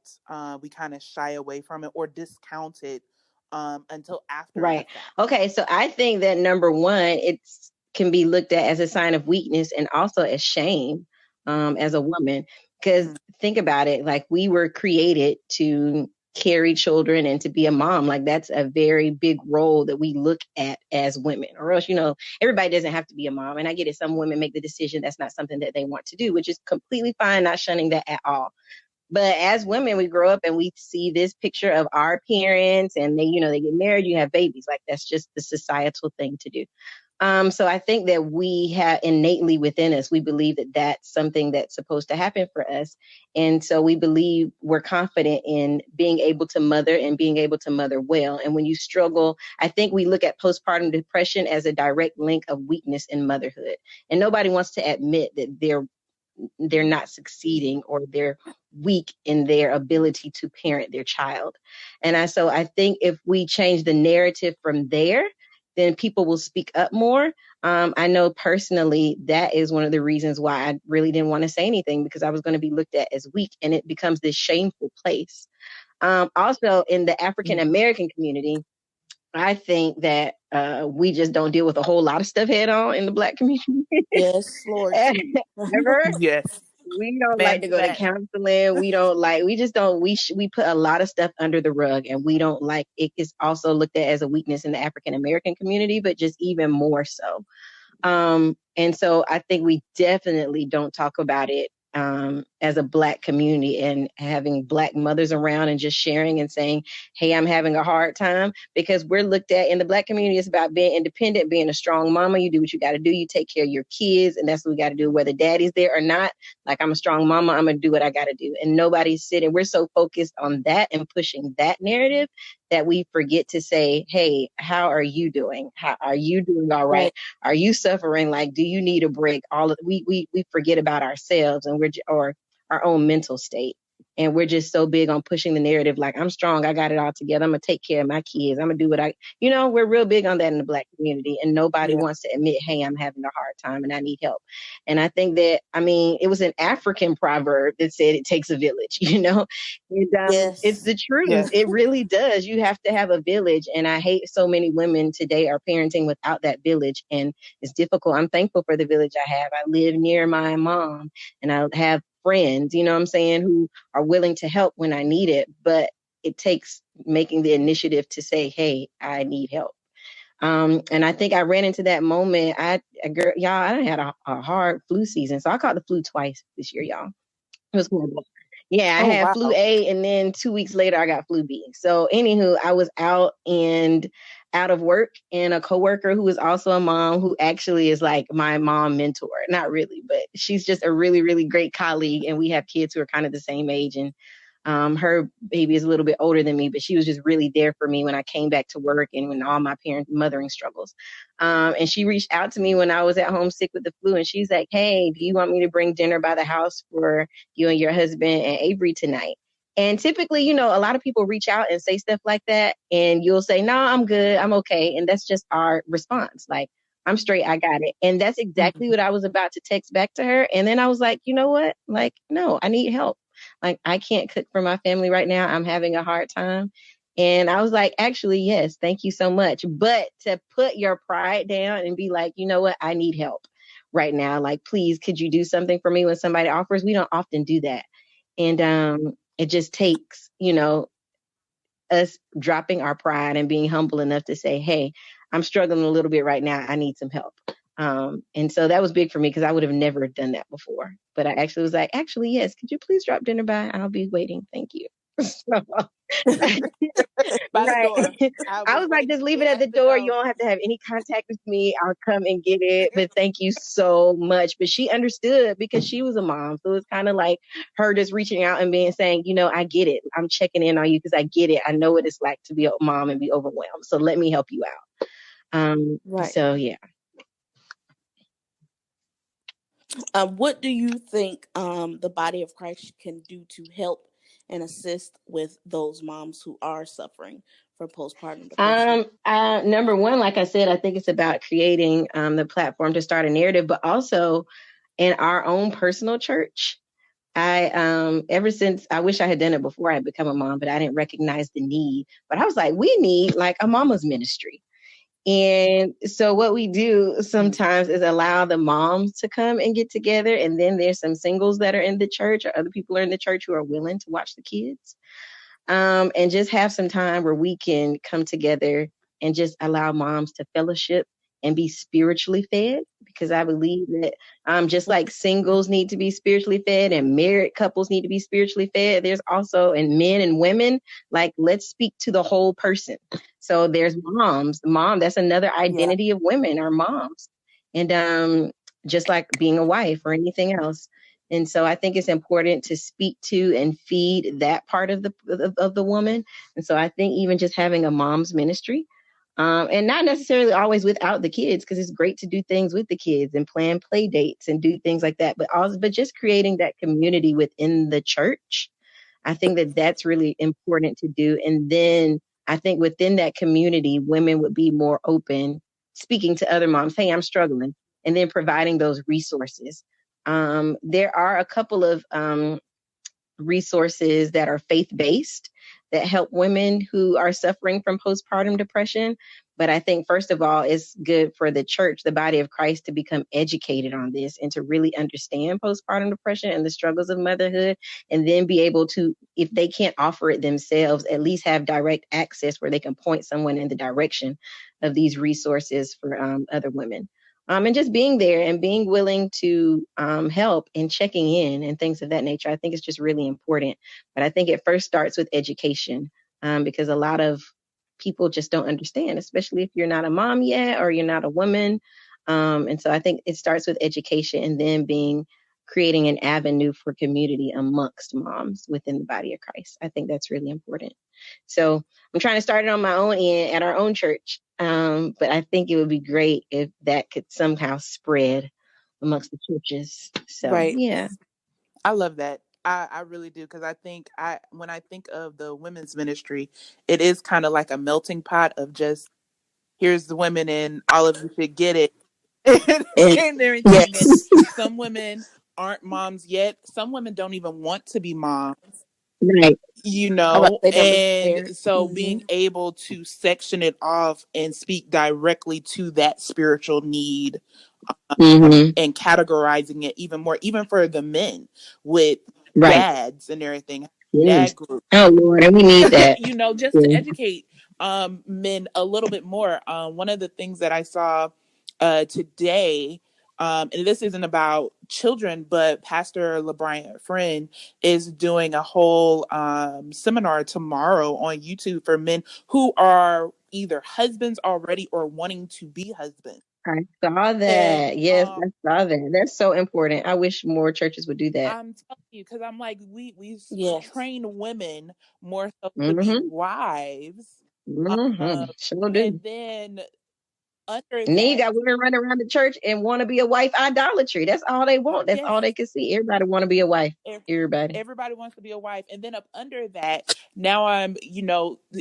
we kind of shy away from it or discount it until after? Right. Okay. So I think that number one, it can be looked at as a sign of weakness and also as shame as a woman. Because think about it, like we were created to carry children and to be a mom. Like that's a very big role that we look at as women, or else, everybody doesn't have to be a mom. And I get it. Some women make the decision that's not something that they want to do, which is completely fine. Not shunning that at all. But as women, we grow up and we see this picture of our parents and they get married, you have babies. Like that's just the societal thing to do. So I think that we have innately within us, we believe that that's something that's supposed to happen for us. And so we believe we're confident in being able to mother and being able to mother well. And when you struggle, I think we look at postpartum depression as a direct link of weakness in motherhood. And nobody wants to admit that they're not succeeding or they're weak in their ability to parent their child. And so I think if we change the narrative from there, then people will speak up more. I know personally that is one of the reasons why I really didn't want to say anything, because I was going to be looked at as weak, and it becomes this shameful place. Also in the African American community, I think that we just don't deal with a whole lot of stuff head on in the Black community. Yes, Lord. Ever. Yes. We don't like to Man's go to that. counseling. We put a lot of stuff under the rug, and we don't like it. Is also looked at as a weakness in the African American community, but just even more so. And so I think we definitely don't talk about it as a Black community, and having Black mothers around and just sharing and saying, hey, I'm having a hard time, because we're looked at in the Black community. It's about being independent, being a strong mama. You do what you got to do. You take care of your kids, and that's what we got to do, whether daddy's there or not. Like, I'm a strong mama. I'm going to do what I got to do. And nobody's sitting. We're so focused on that and pushing that narrative that we forget to say, hey, how are you doing? How are you doing? All right. Are you suffering? Like, do you need a break? We forget about ourselves, and or our own mental state. And we're just so big on pushing the narrative. Like, I'm strong. I got it all together. I'm going to take care of my kids. I'm going to do what we're real big on that in the Black community, and nobody wants to admit, hey, I'm having a hard time and I need help. And I think that, it was an African proverb that said it takes a village, and Yes. it's the truth. Yes. It really does. You have to have a village. And I hate so many women today are parenting without that village. And it's difficult. I'm thankful for the village I have. I live near my mom, and I have friends, who are willing to help when I need it. But it takes making the initiative to say, hey, I need help. And I think I ran into that moment. I done had a hard flu season. So I caught the flu twice this year, y'all. It was horrible. Yeah, I had flu A, and then 2 weeks later I got flu B. So anywho, I was out of work, and a coworker who is also a mom, who actually is like my mom mentor. Not really, but she's just a really, really great colleague. And we have kids who are kind of the same age. And her baby is a little bit older than me, but she was just really there for me when I came back to work and when all my parent mothering struggles. And she reached out to me when I was at home sick with the flu, and she's like, hey, do you want me to bring dinner by the house for you and your husband and Avery tonight? And typically, a lot of people reach out and say stuff like that, and you'll say, no, I'm good. I'm okay. And that's just our response. Like, I'm straight. I got it. And that's exactly what I was about to text back to her. And then I was like, you know what? Like, no, I need help. Like, I can't cook for my family right now. I'm having a hard time. And I was like, actually, yes, thank you so much. But to put your pride down and be like, you know what? I need help right now. Like, please, could you do something for me when somebody offers? We don't often do that. And it just takes, us dropping our pride and being humble enough to say, hey, I'm struggling a little bit right now. I need some help. And so that was big for me, because I would have never done that before. But I actually was like, actually, yes, could you please drop dinner by? I'll be waiting. Thank you. By the door. I was like, just leave it at the door. You don't have to have any contact with me. I'll come and get it. But thank you so much. But she understood, because she was a mom. So it was kind of like her just reaching out and saying, I get it. I'm checking in on you because I get it. I know what it's like to be a mom and be overwhelmed. So let me help you out. So yeah. What do you think the body of Christ can do to help and assist with those moms who are suffering from postpartum depression? Number one, like I said, I think it's about creating the platform to start a narrative, but also in our own personal church. Ever since, I wish I had done it before I had become a mom, but I didn't recognize the need. But I was like, we need like a mama's ministry. And so what we do sometimes is allow the moms to come and get together. And then there's some singles that are in the church, or other people are in the church who are willing to watch the kids. and just have some time where we can come together and just allow moms to fellowship and be spiritually fed, because I believe that just like singles need to be spiritually fed and married couples need to be spiritually fed, there's also, and men and women, like, let's speak to the whole person. So there's mom, that's another Yeah. identity of women, are moms. And just like being a wife or anything else. And so I think it's important to speak to and feed that part of the woman. And so I think even just having a mom's ministry, and not necessarily always without the kids, because it's great to do things with the kids and plan play dates and do things like that. But just creating that community within the church, I think that that's really important to do. And then I think within that community, women would be more open, speaking to other moms. Hey, I'm struggling, and then providing those resources. There are a couple of resources that are faith-based that help women who are suffering from postpartum depression. But I think, first of all, it's good for the church, the body of Christ, to become educated on this and to really understand postpartum depression and the struggles of motherhood, and then be able to, if they can't offer it themselves, at least have direct access where they can point someone in the direction of these resources for other women. And just being there and being willing to help and checking in and things of that nature. I think it's just really important. But I think it first starts with education, because a lot of people just don't understand, especially if you're not a mom yet or you're not a woman. And so I think it starts with education, and then creating an avenue for community amongst moms within the body of Christ. I think that's really important. So I'm trying to start it on my own end at our own church. But I think it would be great if that could somehow spread amongst the churches. So Right. yeah. I love that. I really do, because I think when I think of the women's ministry, it is kind of like a melting pot of just, here's the women and all of you should get it And and everything. And yes, some women aren't moms yet. Some women don't even want to be moms, right. I was about to say them and there. so Mm-hmm. being able to section it off and speak directly to that spiritual need, Mm-hmm. and categorizing it even more, even for the men with Right. dads and everything, Yes. dad group, Oh Lord, and we need that. just to Yeah. educate men a little bit more. One of the things that I saw today, and this isn't about children, but Pastor LeBryant Friend is doing a whole seminar tomorrow on YouTube for men who are either husbands already or wanting to be husbands. I saw And that. Yes, I saw that. That's so important. I wish more churches would do that. I'm telling you, because I'm like, we Yes. train women more so to be Mm-hmm. wives, Mm-hmm. um, Sure do. and then under And then you that, got women running around the church and want to be a wife. Idolatry. That's all they want. That's yes, all they can see. Everybody want to be a wife. Everybody. everybody wants to be a wife, and then up under that, now I'm,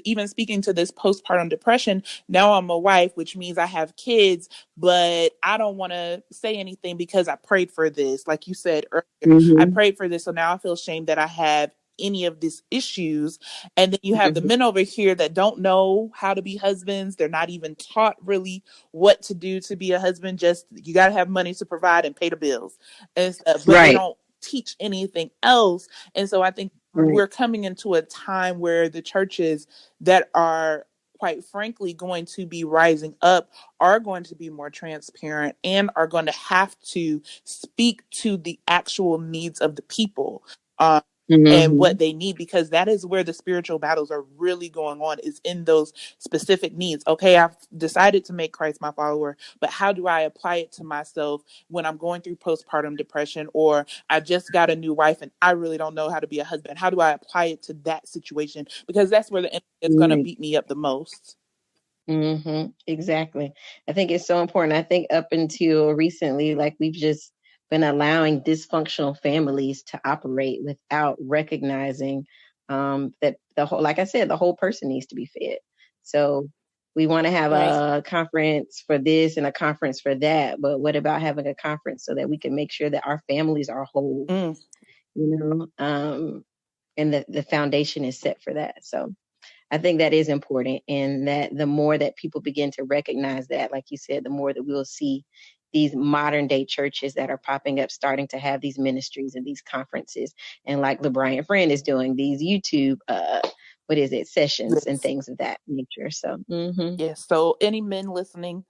even speaking to this postpartum depression, now I'm a wife, which means I have kids, but I don't want to say anything because I prayed for this, like you said earlier. I Mm-hmm. prayed for this, so now I feel shame that I have any of these issues. And then you have the Mm-hmm. men over here that don't know how to be husbands. They're not even taught really what to do to be a husband. Just, you got to have money to provide and pay the bills and stuff, but they Right. don't teach anything else. And so I think Right. we're coming into a time where the churches that are, quite frankly, going to be rising up are going to be more transparent and are going to have to speak to the actual needs of the people. And Mm-hmm. what they need, because that is where the spiritual battles are really going on, is in those specific needs. Okay, I've decided to make Christ my follower, but how do I apply it to myself when I'm going through postpartum depression, or I just got a new wife and I really don't know how to be a husband? How do I apply it to that situation? Because that's where the enemy is going to Right. beat me up the most. Mm-hmm. Exactly. I think it's so important. I think up until recently, like, we've just been allowing dysfunctional families to operate without recognizing that the whole, like I said, the whole person needs to be fed. So we want to have Right. a conference for this and a conference for that, but what about having a conference so that we can make sure that our families are whole, Mm, you know, and that the foundation is set for that. So I think that is important, and that the more that people begin to recognize that, like you said, the more that we'll see these modern day churches that are popping up, starting to have these ministries and these conferences. And like LeBryant Friend is doing, these YouTube what is it, sessions and Yes. things of that nature. So Yes. So any men listening,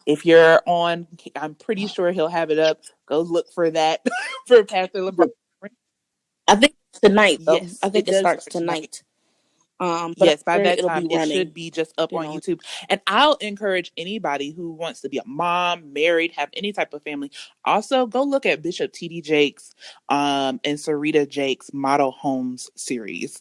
if you're on, I'm pretty sure he'll have it up. Go look for that for Pastor LeBron. I think it's tonight though. I Yes, it think it does starts start tonight. tonight. But I'm Yes, by sure that it'll time, be it should running. be just up You on know. YouTube. And I'll encourage anybody who wants to be a mom, married, have any type of family. Also, go look at Bishop T.D. Jakes and Sarita Jakes' Model Homes series.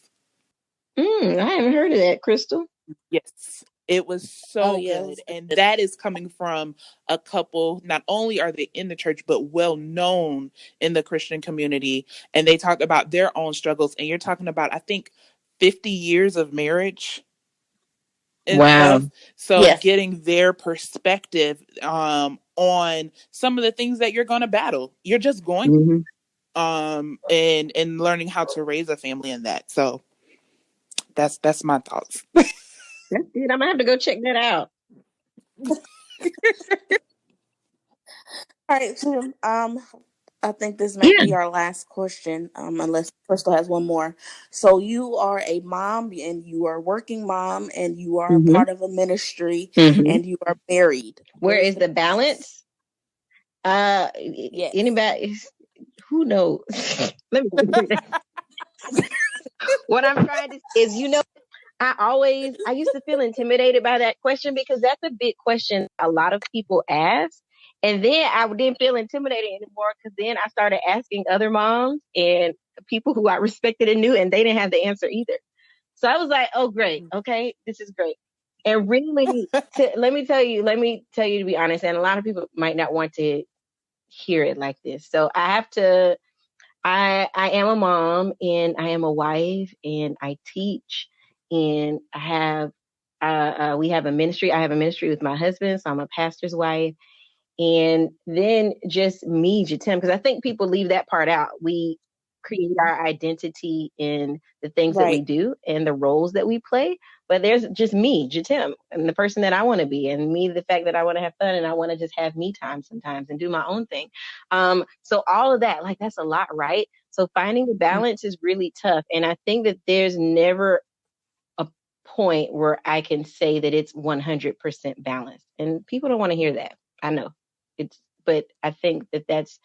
I haven't heard of that, Kristal. Yes, it was Oh so yeah, it good. was And good. that is coming from a couple, not only are they in the church, but well known in the Christian community. And they talked about their own struggles. And you're talking about, I think, 50 years of marriage and Wow. stuff. So Yes. getting their perspective on some of the things that you're going to battle. You're just going Mm-hmm. and learning how to raise a family in that. So that's my thoughts. That's good. I'm gonna have to go check that out. All right, Jim. I think this might Yeah. be our last question, unless Crystal has one more. So you are a mom, and you are a working mom, and you are a Mm-hmm. part of a ministry, Mm-hmm. and you are married. Where Where's is the the balance? balance? Yes. Anybody? Who knows? Let me. What I'm trying to say is, I used to feel intimidated by that question because that's a big question a lot of people ask. And then I didn't feel intimidated anymore because then I started asking other moms and people who I respected and knew, and they didn't have the answer either. So I was like, oh, great. Okay, this is great. And really, let me tell you to be honest, and a lot of people might not want to hear it like this. So I am a mom and I am a wife and I teach and I have we have a ministry. I have a ministry with my husband, so I'm a pastor's wife. And then just me, Jetaime, because I think people leave that part out. We create our identity in the things that we Right. do and the roles that we play. But there's just me, Jetaime, and the person that I want to be, and me, the fact that I want to have fun and I want to just have me time sometimes and do my own thing. So all of that, like that's a lot, right? So finding the balance is really tough. And I think that there's never a point where I can say that it's 100% balanced. And people don't want to hear that. I know but I think that that's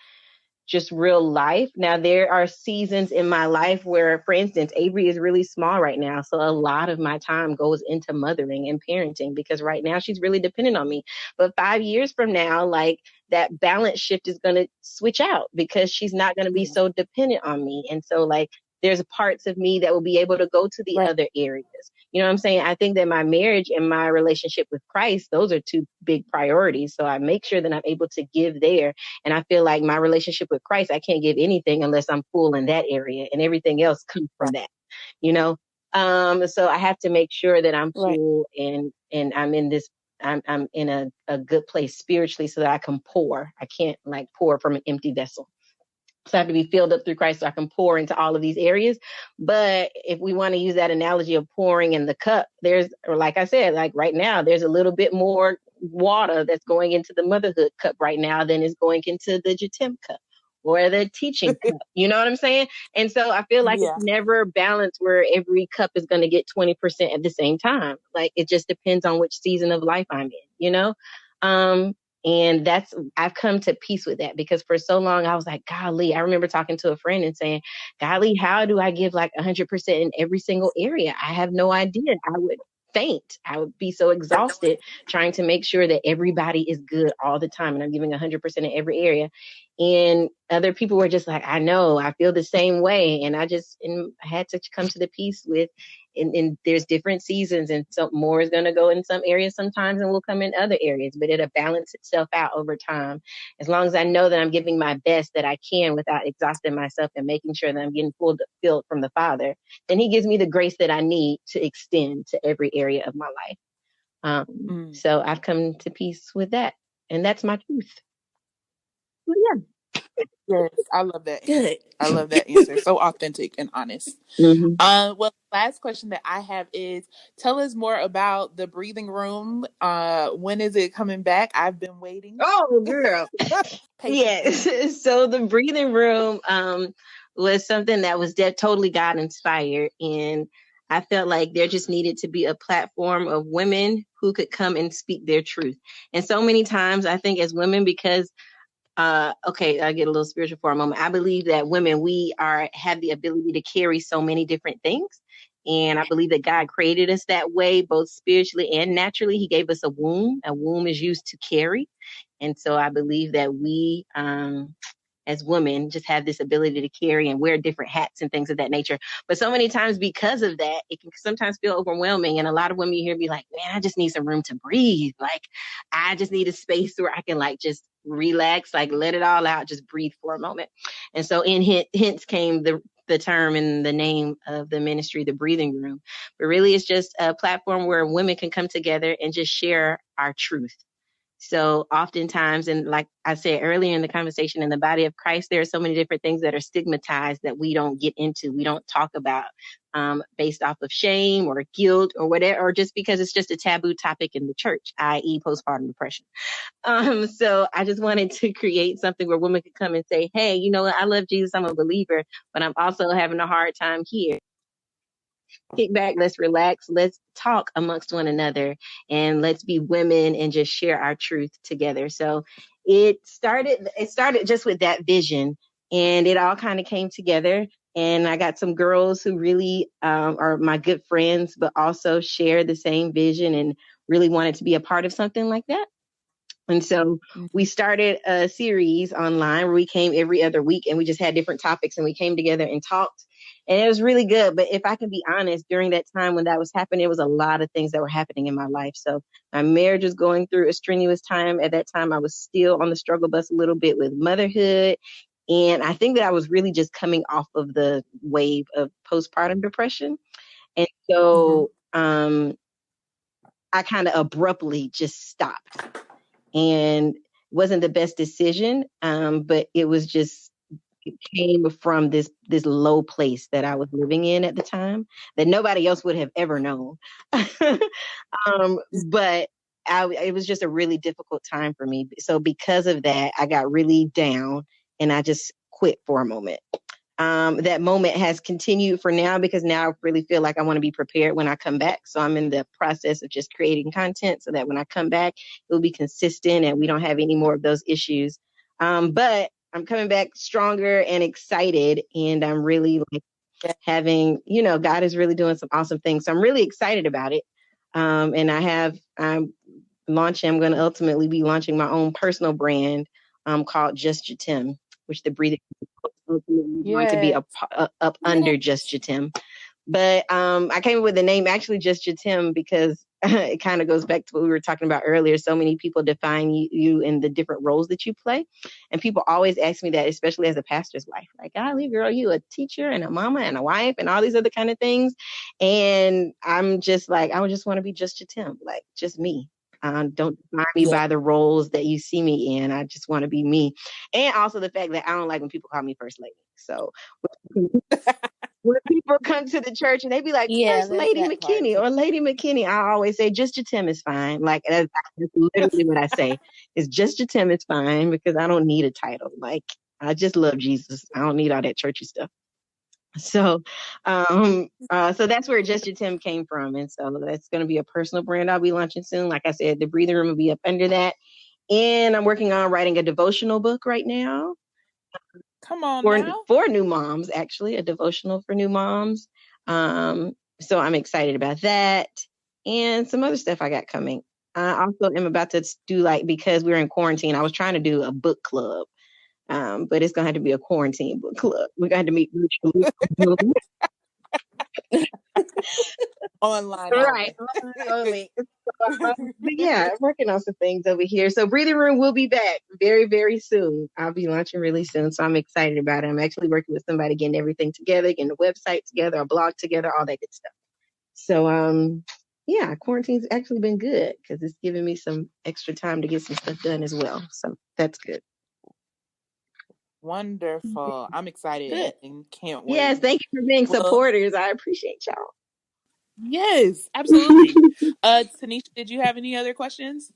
just real life. Now, there are seasons in my life where, for instance, Avery is really small right now. So a lot of my time goes into mothering and parenting because right now she's really dependent on me. But 5 years from now, like that balance shift is going to switch out because she's not going to be so dependent on me. And so, like, there's parts of me that will be able to go to the Right. other areas. You know what I'm saying? I think that my marriage and my relationship with Christ, those are two big priorities. So I make sure that I'm able to give there. And I feel like my relationship with Christ, I can't give anything unless I'm full in that area, and everything else comes from that, you know? So I have to make sure that I'm Right. full and I'm in this, I'm in a good place spiritually so that I can pour. I can't like pour from an empty vessel. So I have to be filled up through Christ so I can pour into all of these areas. But if we want to use that analogy of pouring in the cup, or like I said, like right now, there's a little bit more water that's going into the motherhood cup right now than is going into the Jetaime cup or the teaching cup. You know what I'm saying? And so I feel like it's Yeah. never balanced where every cup is going to get 20% at the same time. Like it just depends on which season of life I'm in. Um, and I've come to peace with that because for so long I was like, golly, I remember talking to a friend and saying, golly, how do I give like 100% in every single area? I have no idea. I would faint. I would be so exhausted trying to make sure that everybody is good all the time. And I'm giving 100% in every area. And other people were just like, I know, I feel the same way. And I had to come to the peace with, and there's different seasons, and so more is going to go in some areas sometimes and will come in other areas, but it'll balance itself out over time. As long as I know that I'm giving my best that I can without exhausting myself and making sure that I'm getting filled from the Father, then He gives me the grace that I need to extend to every area of my life. So I've come to peace with that, and that's my truth. But yeah. Yes, I love that answer. Good. I love that answer. So authentic and honest. Mm-hmm. Well, last question that I have is tell us more about the breathing room. When is it coming back? I've been waiting. Oh, girl. Patiently. Yes. So the breathing room was something that was totally God inspired. And I felt like there just needed to be a platform of women who could come and speak their truth. And so many times I think as women, because okay, I'll get a little spiritual for a moment. I believe that women, we have the ability to carry so many different things. And I believe that God created us that way, both spiritually and naturally. He gave us a womb. A womb is used to carry. And so I believe that we, as women, just have this ability to carry and wear different hats and things of that nature. But so many times because of that, it can sometimes feel overwhelming. And a lot of women you hear be like, man, I just need some room to breathe. Like, I just need a space where I can like just relax, like let it all out, just breathe for a moment. And so hence came the term and the name of the ministry, the Breathing Room. But really it's just a platform where women can come together and just share our truth. So oftentimes, and like I said earlier in the conversation, in the body of Christ, there are so many different things that are stigmatized that we don't get into, we don't talk about, based off of shame or guilt or whatever, or just because it's just a taboo topic in the church, i.e. postpartum depression. So I just wanted to create something where women could come and say, hey, you know what? I love Jesus. I'm a believer, but I'm also having a hard time here. Kick back, let's relax, let's talk amongst one another, and let's be women and just share our truth together. So it started just with that vision, and it all kind of came together. And I got some girls who really are my good friends, but also share the same vision and really wanted to be a part of something like that. And so we started a series online where we came every other week and we just had different topics and we came together and talked. And it was really good. But if I can be honest, during that time when that was happening, it was a lot of things that were happening in my life. So my marriage was going through a strenuous time. At that time, I was still on the struggle bus a little bit with motherhood. And I think that I was really just coming off of the wave of postpartum depression. And so I kind of abruptly just stopped. And it wasn't the best decision, but it was just, it came from this low place that I was living in at the time that nobody else would have ever known. But it was just a really difficult time for me. So because of that, I got really down and I just quit for a moment. That moment has continued for now because now I really feel like I want to be prepared when I come back. So I'm in the process of just creating content so that when I come back, it will be consistent and we don't have any more of those issues. But I'm coming back stronger and excited, and I'm really like having, God is really doing some awesome things. So I'm really excited about it. And I'm going to ultimately be launching my own personal brand called Just Jetaime, which the breathing going to be up under Just Jetaime. But I came up with the name actually Just Jetaime because it kind of goes back to what we were talking about earlier. So many people define you in the different roles that you play. And people always ask me that, especially as a pastor's wife. Like, golly, girl, you a teacher and a mama and a wife and all these other kind of things. And I'm just like, I would just want to be Just Jetaime, like just me. Don't define me by the roles that you see me in. I just want to be me. And also the fact that I don't like when people call me First Lady. So when people come to the church and they be like, First Lady Mckinney or Lady Mckinney, I always say, Just Jetaime is fine. Like, that's literally what I say. Is Just Jetaime is fine because I don't need a title. Like, I just love Jesus. I don't need all that churchy stuff. So, so that's where Just Jetaime came from. And so that's going to be a personal brand I'll be launching soon. Like I said, the Breathing Room will be up under that. And I'm working on writing a devotional book right now. Come on for new moms, actually, a devotional for new moms. So I'm excited about that and some other stuff I got coming. I also am about to do, like, because we're in quarantine, I was trying to do a book club, but it's going to have to be a quarantine book club. We're going to have to meet virtually. Online right only. But yeah, I'm working on some things over here. So Breathing Room will be back very, very soon. I'll be launching really soon, so I'm excited about it. I'm actually working with somebody getting everything together, getting the website together, a blog together, all that good stuff. So yeah, quarantine's actually been good because it's giving me some extra time to get some stuff done as well, so that's good. Wonderful. I'm excited and can't wait. Yes, thank you for being supporters. I appreciate y'all. Yes, absolutely. Tanisha, did you have any other questions?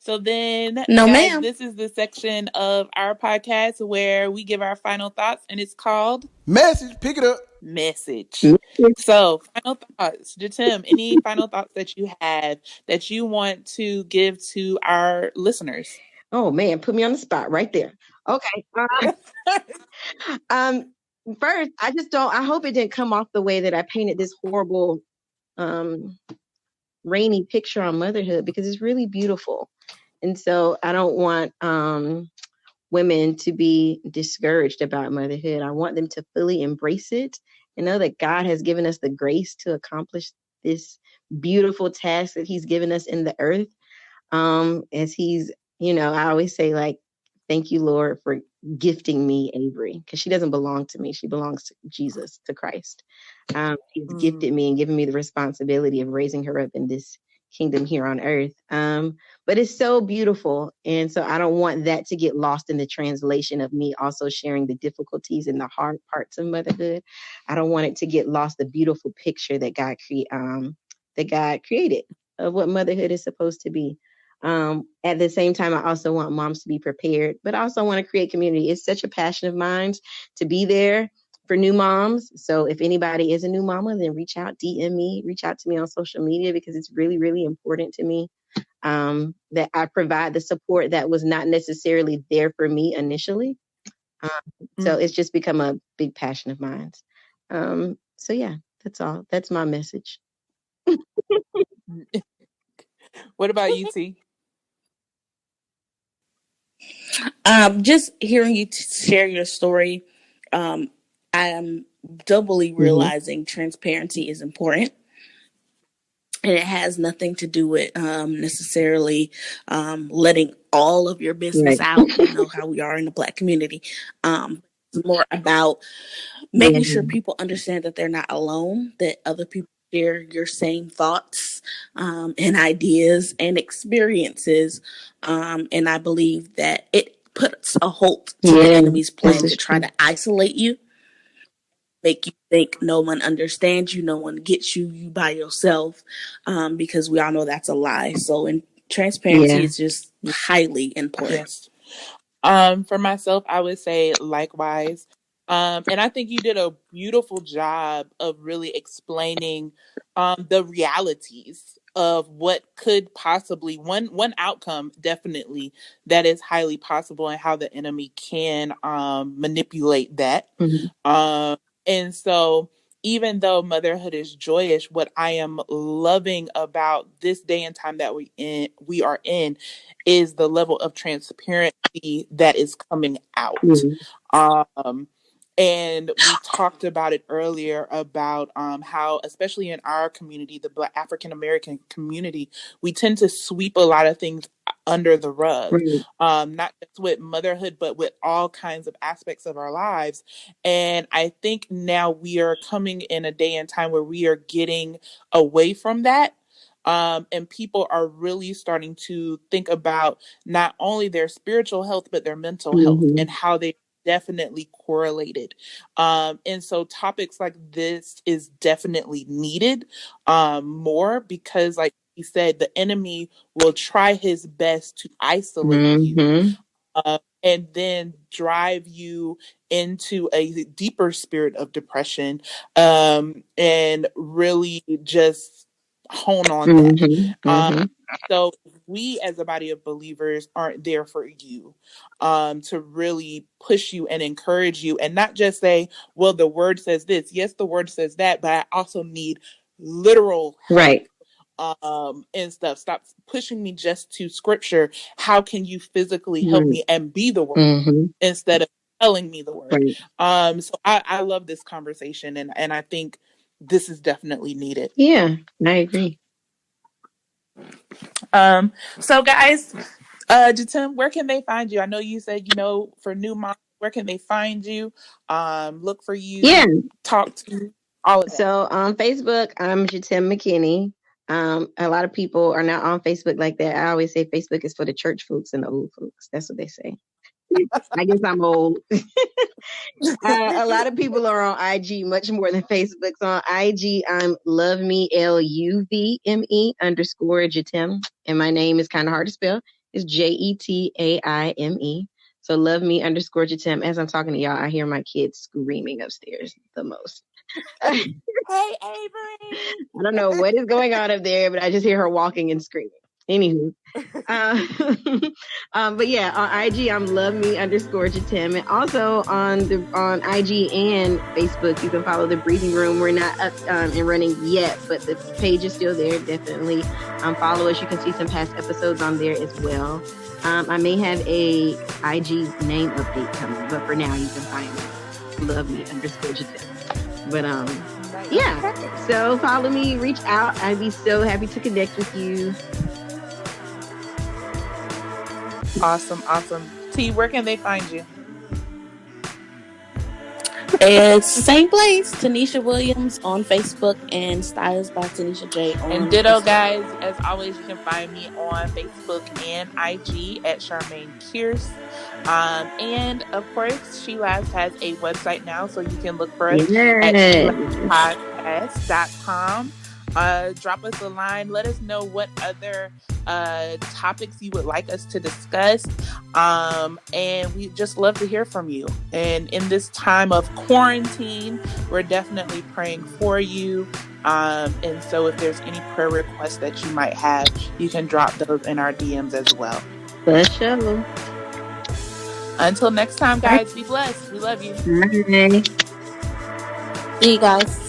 So then, No, guys, ma'am. this is the section of our podcast where we give our final thoughts, and it's called Message, pick it up. Message. So, final thoughts. Jatim, any final thoughts that you have that you want to give to our listeners? Oh man, put me on the spot right there. Okay. Um, first, I just don't. I hope it didn't come off the way that I painted this horrible, um, rainy picture on motherhood, because it's really beautiful, and so I don't want women to be discouraged about motherhood. I want them to fully embrace it and know that God has given us the grace to accomplish this beautiful task that He's given us in the earth. As He's, I always say, like, thank you, Lord, for gifting me Avery, because she doesn't belong to me. She belongs to Jesus, to Christ. He's gifted me and given me the responsibility of raising her up in this kingdom here on earth. But it's so beautiful. And so I don't want that to get lost in the translation of me also sharing the difficulties and the hard parts of motherhood. I don't want it to get lost, the beautiful picture that God created of what motherhood is supposed to be. At the same time, I also want moms to be prepared, but I also want to create community. It's such a passion of mine to be there for new moms. So if anybody is a new mama, then reach out, DM me, reach out to me on social media, because it's really, really important to me that I provide the support that was not necessarily there for me initially. So it's just become a big passion of mine. So yeah, that's all. That's my message. What about you, T? Just hearing you share your story, I am doubly realizing transparency is important. And it has nothing to do with necessarily letting all of your business out. You know how we are in the Black community. It's more about making sure people understand that they're not alone, that other people share your same thoughts and ideas and experiences. And I believe that it puts a halt to the enemy's plan to try to isolate you, make you think no one understands you, no one gets you, you by yourself, because we all know that's a lie. So, transparency is just highly important. Yes. For myself, I would say likewise. And I think you did a beautiful job of really explaining the realities of what could possibly one outcome definitely that is highly possible, and how the enemy can manipulate that. And so even though motherhood is joyous, what I am loving about this day and time that we are in is the level of transparency that is coming out. And we talked about it earlier about how, especially in our community, the Black African American community, we tend to sweep a lot of things under the rug, not just with motherhood, but with all kinds of aspects of our lives. And I think now we are coming in a day and time where we are getting away from that. And people are really starting to think about not only their spiritual health, but their mental health, and how they definitely correlated. And so topics like this is definitely needed more, because like you said, the enemy will try his best to isolate you and then drive you into a deeper spirit of depression, and really just hone on that. So we as a body of believers aren't there for you to really push you and encourage you, and not just say, well, the word says this. Yes, the word says that, but I also need literal help. And stuff. Stop pushing me just to scripture. How can you physically help me and be the word instead of telling me the word? So I love this conversation, and I think this is definitely needed. Yeah, I agree. So guys, Jatim, where can they find you? I know you said, for new moms, where can they find you? Look for you, talk to you, all of that. So on Facebook, I'm Jetaime Mckinney. A lot of people are not on Facebook like that. I always say Facebook is for the church folks and the old folks. That's what they say. I guess I'm old. A lot of people are on IG much more than Facebook. So on IG, I'm LoveMe, LUVME _ Jetaime. And my name is kind of hard to spell. It's Jetaime. So love me underscore Jetaime. As I'm talking to y'all, I hear my kids screaming upstairs the most. I Hey, Avery. don't know what is going on up there, but I just hear her walking and screaming. Anywho. Uh, but yeah, on IG, I'm love me underscore Jetaime. And also on IG and Facebook, you can follow the Breathing Room. We're not up and running yet, but the page is still there. Definitely follow us. You can see some past episodes on there as well. I may have a IG name update coming, but for now, you can find me love me underscore Jetaime. But yeah. So follow me, reach out. I'd be so happy to connect with you. Awesome. T, where can they find you? It's the same place. Tanisha Williams on Facebook and Styles by Tanisha J on And ditto, Instagram. guys. As always, you can find me on Facebook and IG at Charmaine Kearse. And of course, She Laughs has a website now, so you can look for us at shelaughspodcast.com. Drop us a line. Let us know what other topics you would like us to discuss. And we just love to hear from you. And in this time of quarantine, we're definitely praying for you. And so if there's any prayer requests that you might have, you can drop those in our DMs as well. For sure. Until next time, guys, be blessed. We love you. Bye. See you guys.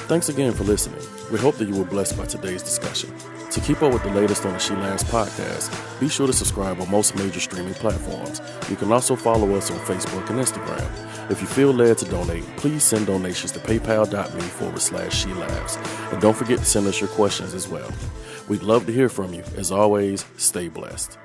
Thanks again for listening. We hope that you were blessed by today's discussion. To keep up with the latest on the She Laughs podcast, be sure to subscribe on most major streaming platforms. You can also follow us on Facebook and Instagram. If you feel led to donate, please send donations to paypal.me/She Laughs. And don't forget to send us your questions as well. We'd love to hear from you. As always, stay blessed.